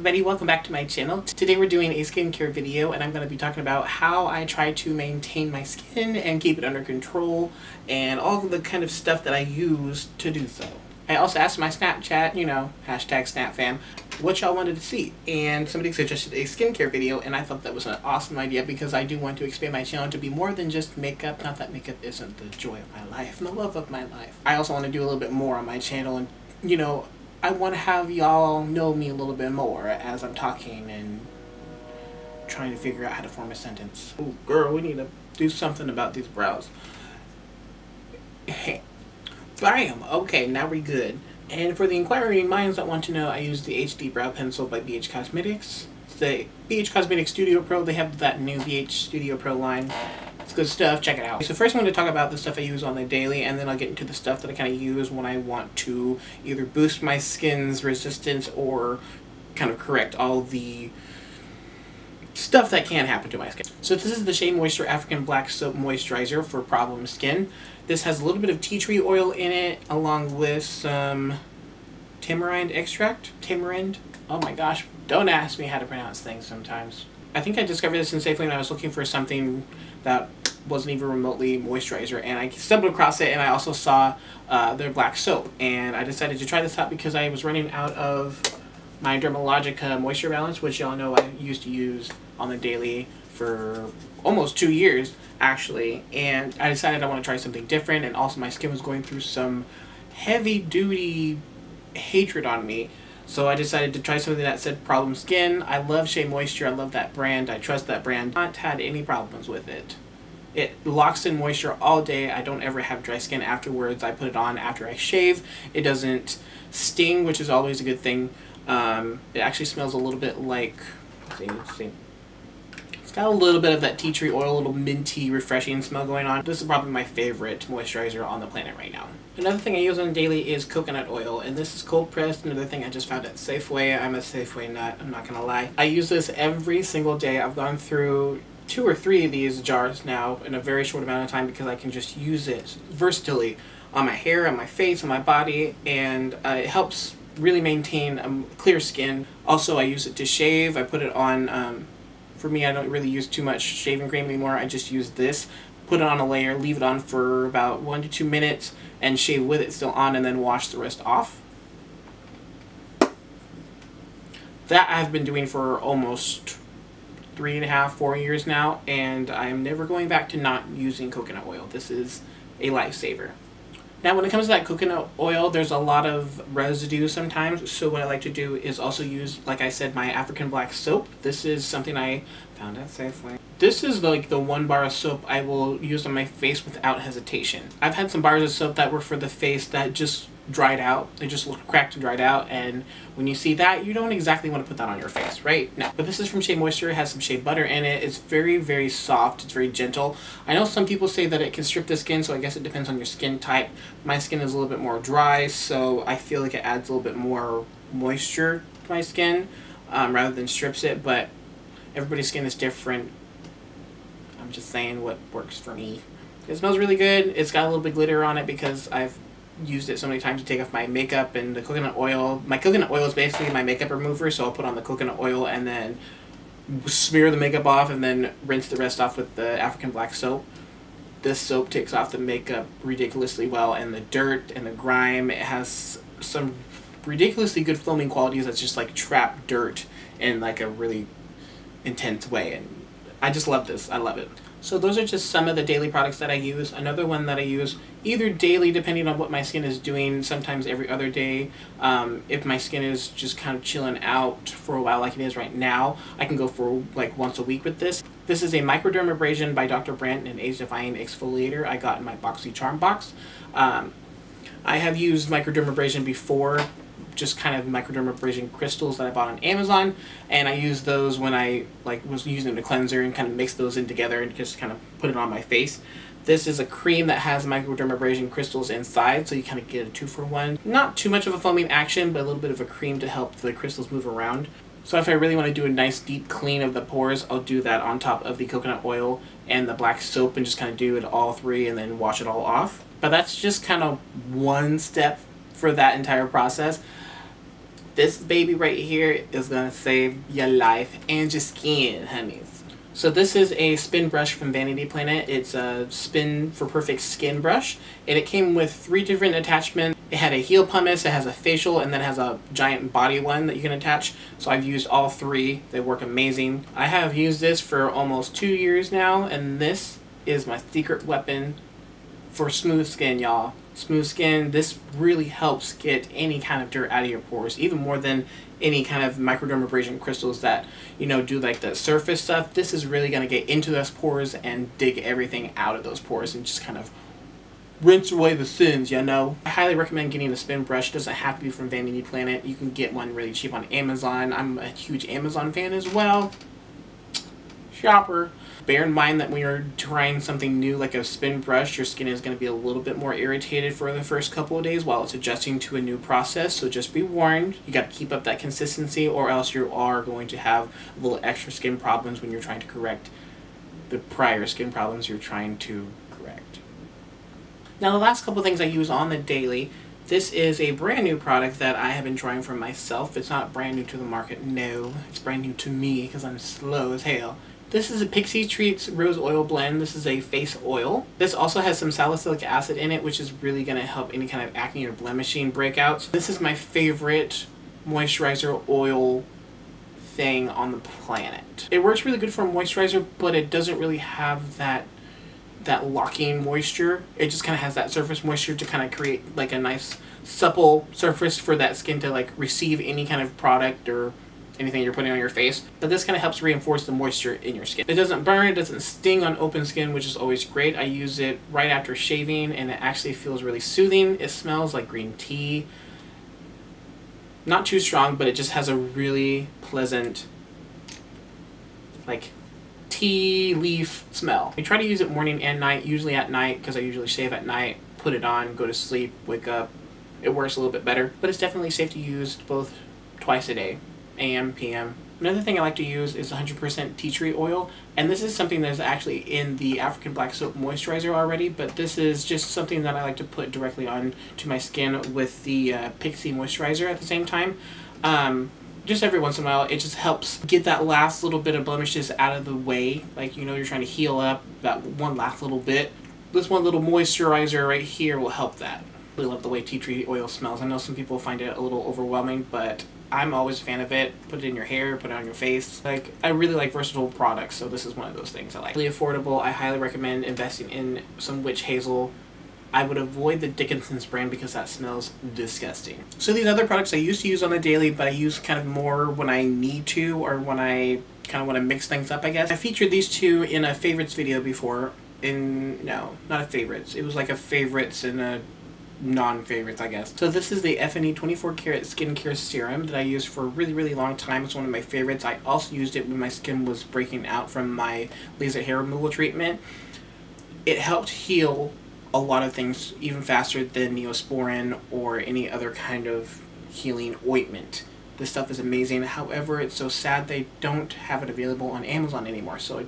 everybody, welcome back to my channel. Today we're doing a skincare video and I'm going to be talking about how I try to maintain my skin and keep it under control and all of the kind of stuff that I use to do so. I also asked my Snapchat, you know, hashtag SnapFam, what y'all wanted to see, and somebody suggested a skincare video, and I thought that was an awesome idea because I do want to expand my channel to be more than just makeup. Not that makeup isn't the joy of my life and the love of my life. I also want to do a little bit more on my channel, and you know, I want to have y'all know me a little bit more as I'm talking and trying to figure out how to form a sentence. Oh girl, we need to do something about these brows. Bam! Okay, now we're good. And for the inquiring minds that want to know, I use the HD Brow Pencil by BH Cosmetics. It's the BH Cosmetics Studio Pro. They have that new BH Studio Pro line. It's good stuff. Check it out. So first I'm going to talk about the stuff I use on the daily, and then I'll get into the stuff that I kind of use when I want to either boost my skin's resistance or kind of correct all the stuff that can happen to my skin. So this is the Shea Moisture African Black Soap Moisturizer for problem skin. This has a little bit of tea tree oil in it, along with some tamarind extract. Tamarind? Oh my gosh, don't ask me how to pronounce things sometimes. I think I discovered this in Safeway when I was looking for something that wasn't even remotely moisturizer, and I stumbled across it, and I also saw their black soap, and I decided to try this out because I was running out of my Dermalogica Moisture Balance, which y'all know I used to use on the daily for almost 2 years actually, and I decided I want to try something different, and also my skin was going through some heavy duty hatred on me, so I decided to try something that said problem skin. I love Shea Moisture, I love that brand, I trust that brand. I've not had any problems with it. It locks in moisture all day. I don't ever have dry skin afterwards. I put it on after I shave. It doesn't sting, which is always a good thing. It actually smells a little bit like, let's see. It's got a little bit of that tea tree oil, a little minty, refreshing smell going on. This is probably my favorite moisturizer on the planet right now. Another thing I use on the daily is coconut oil, and this is cold pressed. Another thing I just found at Safeway. I'm a Safeway nut, I'm not gonna lie. I use this every single day. I've gone through 2 or 3 of these jars now in a very short amount of time because I can just use it versatilely on my hair, on my face, on my body, and it helps really maintain clear skin. Also, I use it to shave. I put it on, for me, I don't really use too much shaving cream anymore. I just use this, put it on a layer, leave it on for about 1 to 2 minutes, and shave with it still on, and then wash the rest off. That I've been doing for almost 3.5, 4 years now, and I'm never going back to not using coconut oil. This is a lifesaver. Now when it comes to that coconut oil, there's a lot of residue sometimes, so what I like to do is also use, like I said, my African Black soap. This is something I found at Safeway. This is like the 1 bar of soap I will use on my face without hesitation. I've had some bars of soap that were for the face that just dried out. They just look cracked and dried out, and when you see that, you don't exactly want to put that on your face, right? No. But this is from Shea Moisture. It has some shea butter in it. It's very, very soft. It's very gentle. I know some people say that it can strip the skin, so I guess it depends on your skin type. My skin is a little bit more dry, so I feel like it adds a little bit more moisture to my skin rather than strips it, but everybody's skin is different. I'm just saying what works for me. It smells really good. It's got a little bit of glitter on it because I've used it so many times to take off my makeup, and the coconut oil. My coconut oil is basically my makeup remover, so I'll put on the coconut oil and then smear the makeup off and then rinse the rest off with the African Black soap. This soap takes off the makeup ridiculously well, and the dirt and the grime. It has some ridiculously good foaming qualities that's just like trap dirt in like a really intense way, and I just love this. I love it. So those are just some of the daily products that I use. Another one that I use either daily, depending on what my skin is doing, sometimes every other day. If my skin is just kind of chilling out for a while like it is right now, I can go for like once a week with this. This is a Microdermabrasion by Dr. Brandt, an age-defying exfoliator I got in my Boxycharm box. I have used Microdermabrasion before, just kind of microdermabrasion crystals that I bought on Amazon, and I used those when I was using the cleanser and kind of mixed those in together and just kind of put it on my face. This is a cream that has microdermabrasion crystals inside, so you kind of get a 2-for-1. Not too much of a foaming action, but a little bit of a cream to help the crystals move around. So if I really want to do a nice deep clean of the pores, I'll do that on top of the coconut oil and the black soap and just kind of do it all 3 and then wash it all off. But that's just kind of one step for that entire process. This baby right here is gonna save your life and your skin, honeys. So this is a spin brush from Vanity Planet. It's a spin for perfect skin brush, and it came with 3 different attachments. It had a heel pumice, it has a facial, and then it has a giant body one that you can attach. So I've used all 3. They work amazing. I have used this for almost 2 years now, and this is my secret weapon for smooth skin, y'all. Smooth skin, this really helps get any kind of dirt out of your pores, even more than any kind of microdermabrasion crystals that, you know, do like the surface stuff. This is really going to get into those pores and dig everything out of those pores and just kind of rinse away the sins, you know. I highly recommend getting a spin brush. It doesn't have to be from Vanity Planet. You can get one really cheap on Amazon. I'm a huge Amazon fan as well. Shopper. Bear in mind that when you're trying something new like a spin brush, your skin is going to be a little bit more irritated for the first couple of days while it's adjusting to a new process. So just be warned, you got to keep up that consistency, or else you are going to have a little extra skin problems when you're trying to correct the prior skin problems you're trying to correct. Now the last couple of things I use on the daily, this is a brand new product that I have been trying for myself. It's not brand new to the market, no. It's brand new to me because I'm slow as hell. This is a Pixi Treats Rose Oil Blend. This is a face oil. This also has some salicylic acid in it, which is really going to help any kind of acne or blemishing breakouts. This is my favorite moisturizer oil thing on the planet. It works really good for a moisturizer, but it doesn't really have that locking moisture. It just kind of has that surface moisture to kind of create like a nice supple surface for that skin to like receive any kind of product or anything you're putting on your face. But this kind of helps reinforce the moisture in your skin. It doesn't burn, it doesn't sting on open skin, which is always great. I use it right after shaving and it actually feels really soothing. It smells like green tea. Not too strong, but it just has a really pleasant like tea leaf smell. I try to use it morning and night, usually at night because I usually shave at night, put it on, go to sleep, wake up. It works a little bit better, but it's definitely safe to use both twice a day. AM, PM. Another thing I like to use is 100% tea tree oil, and this is something that's actually in the African Black Soap Moisturizer already, but this is just something that I like to put directly on to my skin with the Pixi Moisturizer at the same time. Just every once in a while, it just helps get that last little bit of blemishes out of the way. Like, you know, you're trying to heal up that one last little bit. This one little moisturizer right here will help that. I really love the way tea tree oil smells. I know some people find it a little overwhelming, but I'm always a fan of it. Put it in your hair, put it on your face. Like, I really like versatile products, so this is one of those things I like. Really affordable. I highly recommend investing in some witch hazel. I would avoid the Dickinson's brand because that smells disgusting. So these other products I used to use on the daily, but I use kind of more when I need to or when I kind of want to mix things up, I guess. I featured these two in a favorites video before. No, not a favorites. It was like a favorites and a non-favorites, I guess. So this is the Effiny 24 karat skincare serum that I used for a really, really long time. It's one of my favorites. I also used it when my skin was breaking out from my laser hair removal treatment. It helped heal a lot of things even faster than Neosporin or any other kind of healing ointment. This stuff is amazing. However, it's so sad they don't have it available on Amazon anymore. So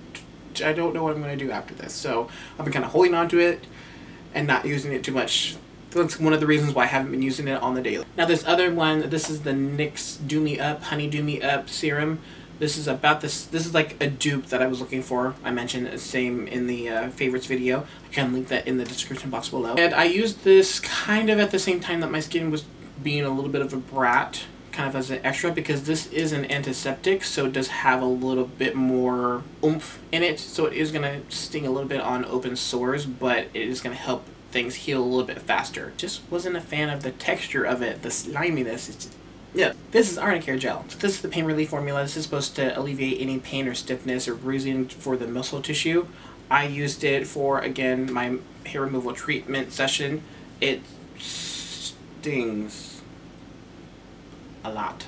I don't know what I'm going to do after this. So I've been kind of holding on to it and not using it too much. That's one of the reasons why I haven't been using it on the daily. Now this other one, this is the NYX Do Me Up, Honey Do Me Up serum. This is about this is like a dupe that I was looking for. I mentioned the same in the favorites video. I can link that in the description box below. And I used this kind of at the same time that my skin was being a little bit of a brat, kind of as an extra, because this is an antiseptic, so it does have a little bit more oomph in it. So it is going to sting a little bit on open sores, but it is going to help things heal a little bit faster. Just wasn't a fan of the texture of it, the sliminess. It's just, yeah. This is Arnicare gel. So this is the pain relief formula. This is supposed to alleviate any pain or stiffness or bruising for the muscle tissue. I used it for, again, my hair removal treatment session. It stings a lot.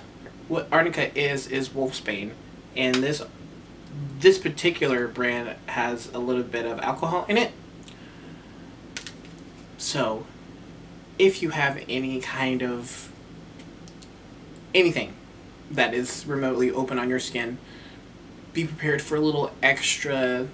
What Arnica is Wolfsbane, and this particular brand has a little bit of alcohol in it. So, if you have any kind of anything that is remotely open on your skin, be prepared for a little extra.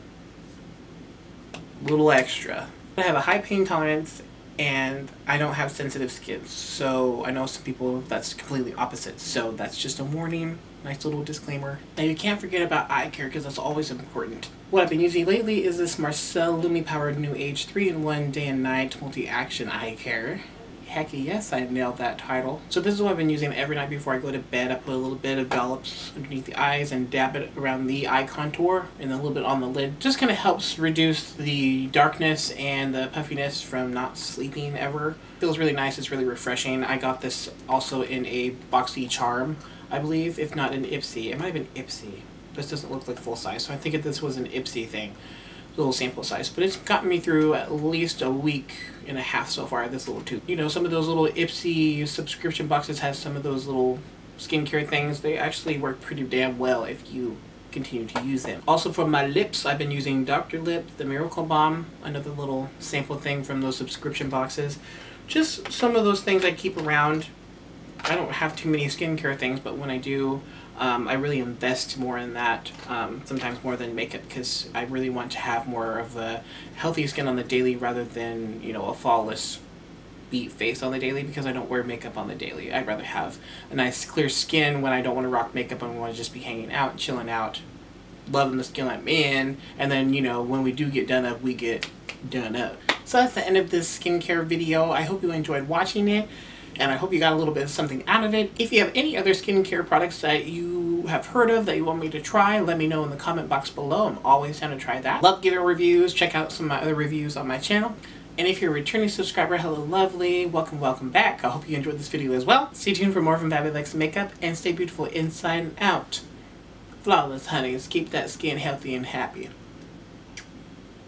I have a high pain tolerance and I don't have sensitive skin, so I know some people that's completely opposite, so that's just a warning. Nice little disclaimer. Now you can't forget about eye care because that's always important. What I've been using lately is this Marcelle Lumi Powered New Age 3-in-1 Day and Night Multi-Action Eye Care. Heck yes, I nailed that title. So this is what I've been using every night before I go to bed. I put a little bit of dollops underneath the eyes and dab it around the eye contour and then a little bit on the lid. Just kind of helps reduce the darkness and the puffiness from not sleeping ever. Feels really nice. It's really refreshing. I got this also in a Boxycharm, I believe, if not an Ipsy. It might have been Ipsy. This doesn't look like full size, so I think this was an Ipsy thing. Little sample size, but it's gotten me through at least a week and a half so far, this little tube. You know, some of those little Ipsy subscription boxes has some of those little skincare things. They actually work pretty damn well if you continue to use them. Also for my lips, I've been using Dr. Lip, the Miracle Balm, another little sample thing from those subscription boxes. Just some of those things I keep around. I don't have too many skincare things, but when I do, I really invest more in that, sometimes more than makeup, because I really want to have more of a healthy skin on the daily rather than, you know, a flawless beat face on the daily, because I don't wear makeup on the daily. I'd rather have a nice clear skin when I don't want to rock makeup and want to just be hanging out, chilling out, loving the skin I'm in, and then, you know, when we do get done up, we get done up. So that's the end of this skincare video. I hope you enjoyed watching it, and I hope you got a little bit of something out of it. If you have any other skincare products that you have heard of that you want me to try, let me know in the comment box below. I'm always down to try that. Love giving reviews. Check out some of my other reviews on my channel. And if you're a returning subscriber, hello lovely. Welcome, welcome back. I hope you enjoyed this video as well. Stay tuned for more from Fabulous Makeup, and stay beautiful inside and out. Flawless honeys. Keep that skin healthy and happy.